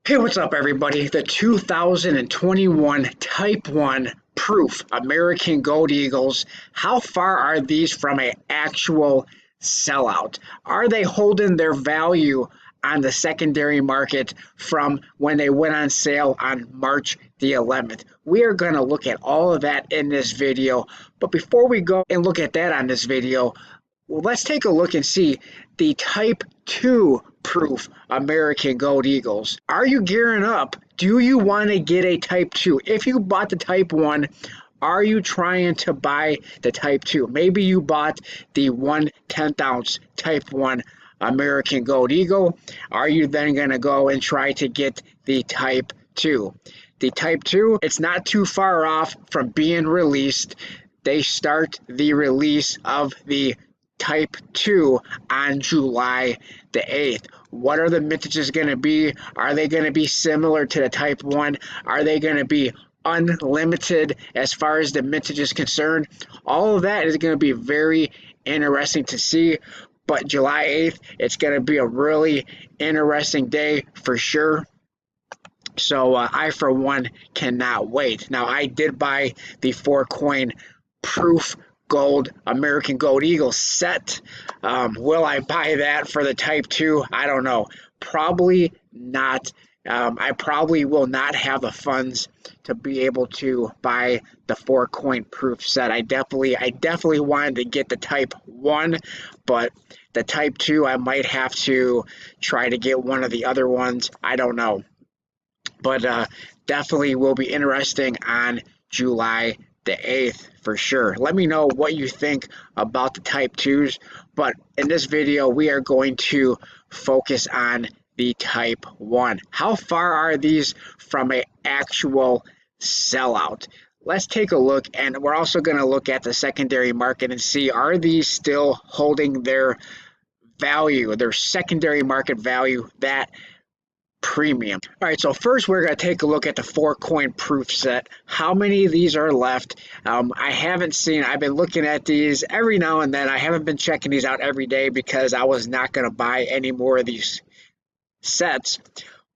Hey, what's up, everybody? The 2021 Type 1 Proof American Gold Eagles. How far are these from an actual sellout? Are they holding their value on the secondary market from when they went on sale on March the 11th? We are going to look at all of that in this video. But before we go and look at that on this video, well, let's take a look and see the Type 2 proof American Gold Eagles. Are you gearing up? Do you want to get a Type 2? If you bought the Type 1, are you trying to buy the Type 2? Maybe you bought the 1/10 ounce Type 1 American Gold Eagle. Are you then going to go and try to get the Type 2? The Type 2, it's not too far off from being released. They start the release of the Type 2 on July the 8th. What are the mintages going to be? Are they going to be similar to the Type 1? Are they going to be unlimited as far as the mintage is concerned? All of that is going to be very interesting to see. But July 8th, it's going to be a really interesting day for sure. So I, for one, cannot wait. Now, I did buy the 4-coin proof gold American Gold Eagle set. Will I buy that for the Type 2? I don't know. Probably not. I probably will not have the funds to be able to buy the 4-coin proof set. I definitely wanted to get the Type 1, but the Type 2, I might have to try to get one of the other ones. I don't know. But definitely will be interesting on July the 8th for sure. Let me know what you think about the Type 2s, but in this video we are going to focus on the Type 1. How far are these from an actual sellout? Let's take a look, and we're also going to look at the secondary market and see, are these still holding their value, their secondary market value, that premium. All right, so first we're going to take a look at the 4-coin proof set. How many of these are left? I haven't seen, I've been looking at these every now and then. I haven't been checking these out every day because I was not going to buy any more of these sets.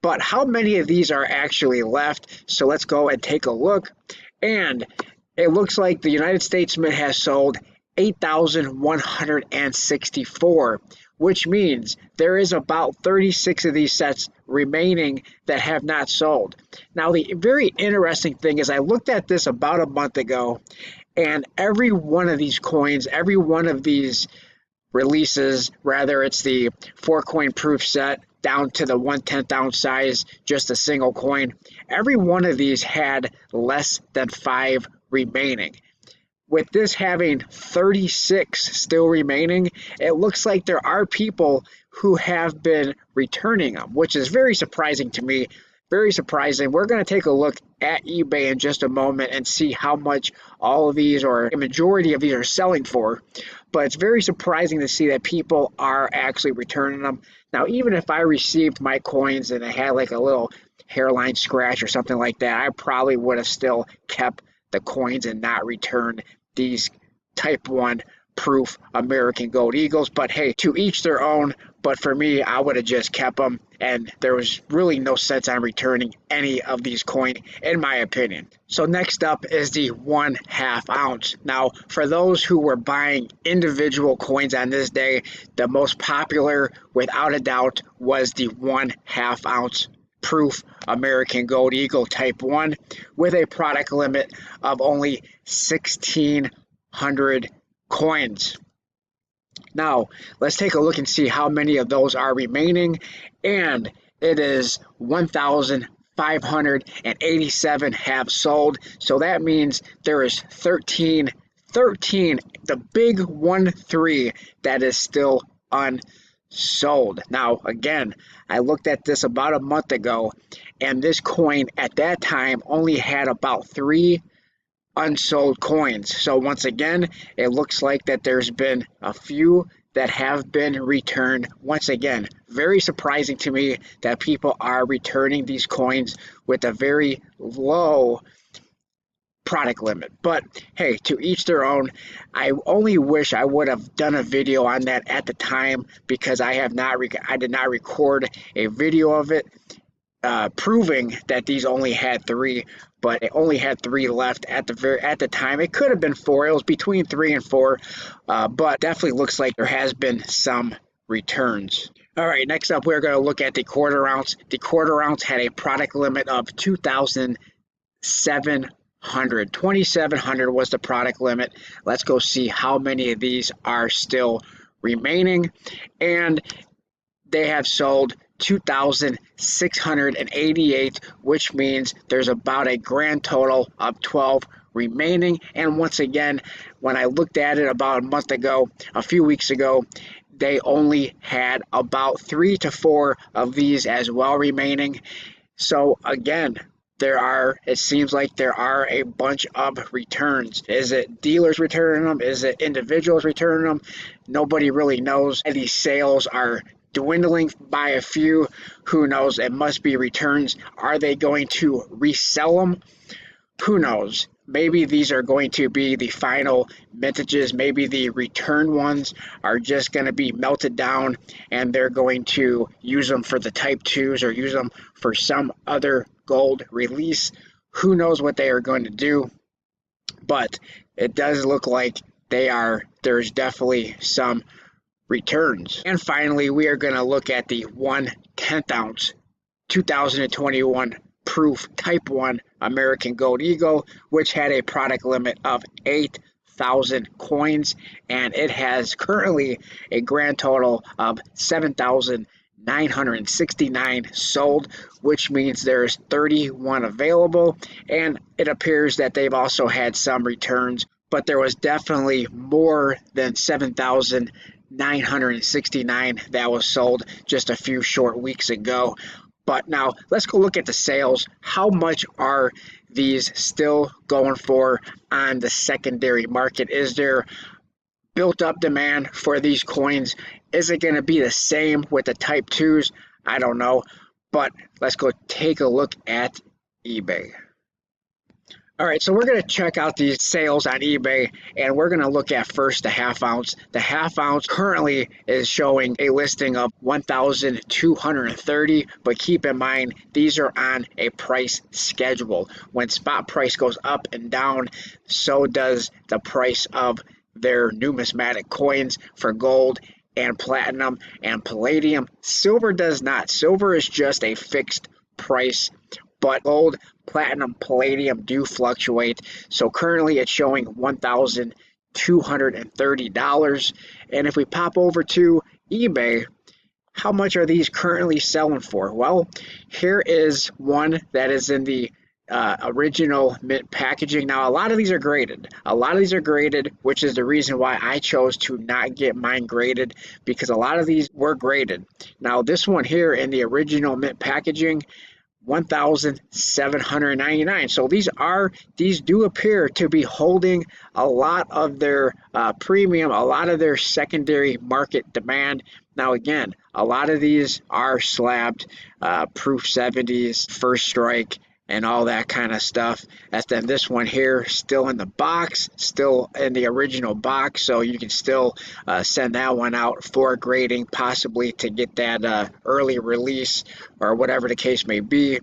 But how many of these are actually left? So let's go and take a look. And it looks like the United States Mint has sold 8,164, which means there is about 36 of these sets remaining that have not sold. Now, the very interesting thing is I looked at this about a month ago, and every one of these coins, every one of these releases, rather it's the 4-coin proof set down to the 1/10 ounce size, just a single coin, every one of these had less than 5 remaining. With this having 36 still remaining, it looks like there are people who have been returning them, which is very surprising to me. Very surprising. We're going to take a look at eBay in just a moment and see how much all of these, or a majority of these, are selling for. But it's very surprising to see that people are actually returning them. Now, even if I received my coins and I had like a little hairline scratch or something like that, I probably would have still kept the coins and not returned these Type 1 proof American Gold Eagles. But hey, to each their own. But for me, I would have just kept them, and there was really no sense on returning any of these coins, in my opinion. So next up is the 1/2 ounce. Now, for those who were buying individual coins on this day, the most popular, without a doubt, was the 1/2 ounce proof American Gold Eagle Type 1 with a product limit of only 1,600 coins. Now, let's take a look and see how many of those are remaining, and it is 1,587 have sold. So that means there is 13, the big 1-3 that is still unsold. Now, again, I looked at this about a month ago, and this coin at that time only had about 3 unsold coins. So once again, it looks like that there's been a few that have been returned. Once again, very surprising to me that people are returning these coins with a very low product limit. But hey, to each their own. I only wish I would have done a video on that at the time, because I did not record a video of it. proving that these only had three, but it only had three left at the time. It could have been four. It was between 3 and 4, but definitely looks like there has been some returns. All right, next up, we're going to look at the quarter ounce. The quarter ounce had a product limit of 2,700. 2,700 was the product limit. Let's go see how many of these are still remaining. And they have sold 2,688, which means there's about a grand total of 12 remaining. And once again, when I looked at it about a few weeks ago, they only had about 3 to 4 of these as well remaining. So again, it seems like there are a bunch of returns. Is it dealers returning them? Is it individuals returning them? Nobody really knows. These sales are dwindling by a few. Who knows? It must be returns. Are they going to resell them? Who knows? Maybe these are going to be the final vintages. Maybe the return ones are just going to be melted down and they're going to use them for the Type 2s or use them for some other gold release. Who knows what they are going to do? But it does look like there's definitely some returns. And finally, we are going to look at the 1/10 ounce 2021 proof Type 1 American Gold Eagle, which had a product limit of 8,000 coins, and it has currently a grand total of 7,969 sold, which means there's 31 available, and it appears that they've also had some returns, but there was definitely more than 7,969 that was sold just a few short weeks ago. But now let's go look at the sales. How much are these still going for on the secondary market? Is there built up demand for these coins? Is it going to be the same with the Type 2s? I don't know. But let's go take a look at eBay. All right, so we're going to check out these sales on eBay, and we're going to look at first the half ounce. The half ounce currently is showing a listing of 1,230, but keep in mind these are on a price schedule. When spot price goes up and down, so does the price of their numismatic coins for gold and platinum and palladium. Silver does not. Silver is just a fixed price, but gold, platinum, palladium do fluctuate. So currently it's showing $1,230. And if we pop over to eBay, how much are these currently selling for? Well, here is one that is in the original mint packaging. Now, a lot of these are graded. Which is the reason why I chose to not get mine graded, because a lot of these were graded. Now, this one here in the original mint packaging, 1,799. So these do appear to be holding a lot of their premium, a lot of their secondary market demand. Now again, a lot of these are slabbed, proof 70s, first strike, and all that kind of stuff. And then this one here, still in the box, still in the original box, so you can still send that one out for grading, possibly to get that early release or whatever the case may be.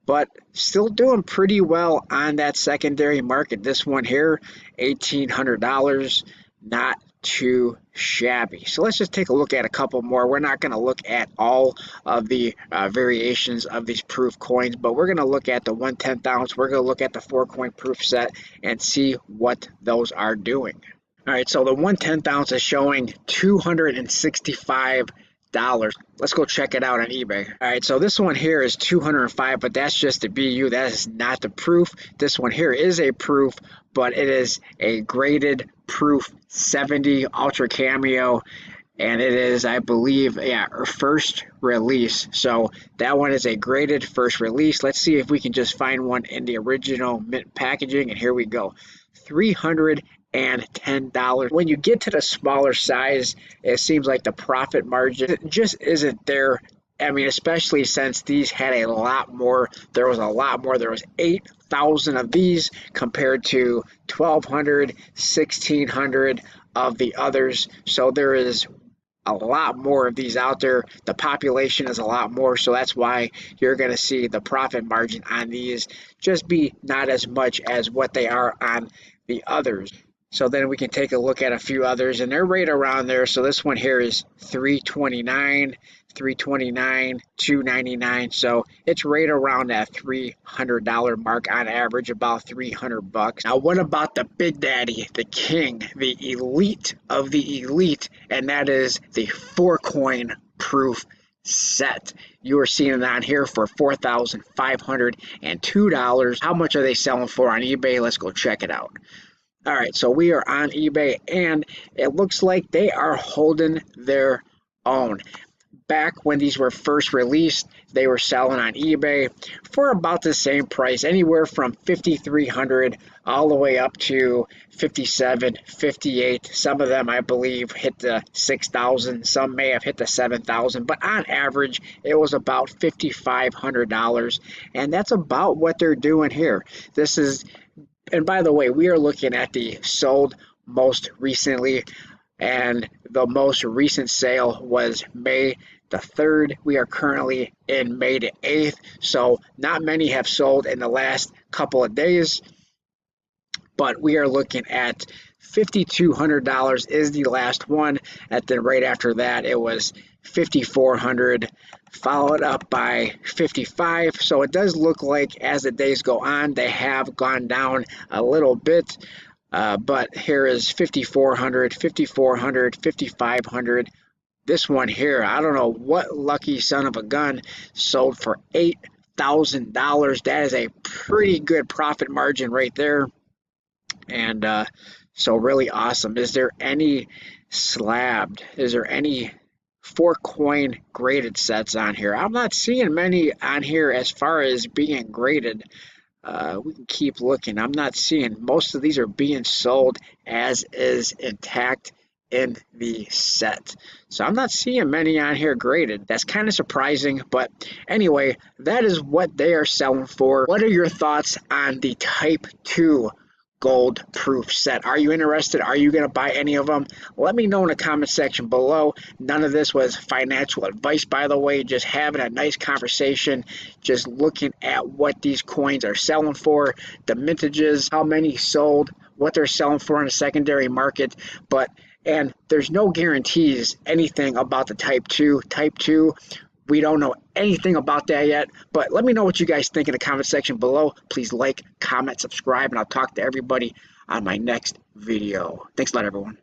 But still doing pretty well on that secondary market. This one here, $1,800, not too shabby. So let's just take a look at a couple more. We're not going to look at all of the variations of these proof coins, but we're going to look at the 1/10 ounce. We're going to look at the 4-coin proof set and see what those are doing. All right, so the 1/10 ounce is showing $265. Let's go check it out on eBay. All right, so this one here is 205, but that's just the BU. That is not the proof. This one here is a proof, but it is a graded proof 70 Ultra Cameo, and it is, I believe, first release. So that one is a graded first release. Let's see if we can just find one in the original mint packaging, and here we go. $310. When you get to the smaller size, it seems like the profit margin just isn't there. I mean, especially since these had a lot more. There was 8,000 of these compared to 1,200, 1,600 of the others. So there is a lot more of these out there. The population is a lot more, so that's why you're going to see the profit margin on these just be not as much as what they are on the others. So then we can take a look at a few others, and they're right around there. So this one here is $329, $329, $299. So it's right around that $300 mark on average, about $300. Now, what about the Big Daddy, the king, the elite of the elite, and that is the 4-coin proof set. You are seeing it on here for $4,502. How much are they selling for on eBay? Let's go check it out. All right, so we are on eBay, and it looks like they are holding their own. Back when these were first released, they were selling on eBay for about the same price, anywhere from $5,300 all the way up to $57, $58. Some of them, I believe, hit the $6,000. Some may have hit the $7,000, but on average, it was about $5,500, and that's about what they're doing here. This is, and by the way, we are looking at the sold most recently, and the most recent sale was May the 3rd. We are currently in May the 8th, so not many have sold in the last couple of days, but we are looking at $5,200 is the last one. And then right after that, it was $5,400, followed up by $55. So it does look like as the days go on, they have gone down a little bit. But here is $5,400, $5,400, $5,500. This one here, I don't know what lucky son of a gun sold for $8,000. That is a pretty good profit margin right there. And so really awesome. Is there any slabbed? Is there any 4-coin graded sets on here? I'm not seeing many on here as far as being graded. We can keep looking. I'm not seeing. Most of these are being sold as is intact in the set. So I'm not seeing many on here graded. That's kind of surprising, but anyway, that is what they are selling for. What are your thoughts on the Type 2 gold proof set? Are you interested? Are you going to buy any of them? Let me know in the comment section below. None of this was financial advice, by the way, just having a nice conversation, just looking at what these coins are selling for, the mintages, how many sold, what they're selling for in the secondary market. And there's no guarantees anything about the Type 2. Type 2, we don't know anything about that yet, but let me know what you guys think in the comment section below. Please like, comment, subscribe, and I'll talk to everybody on my next video. Thanks a lot, everyone.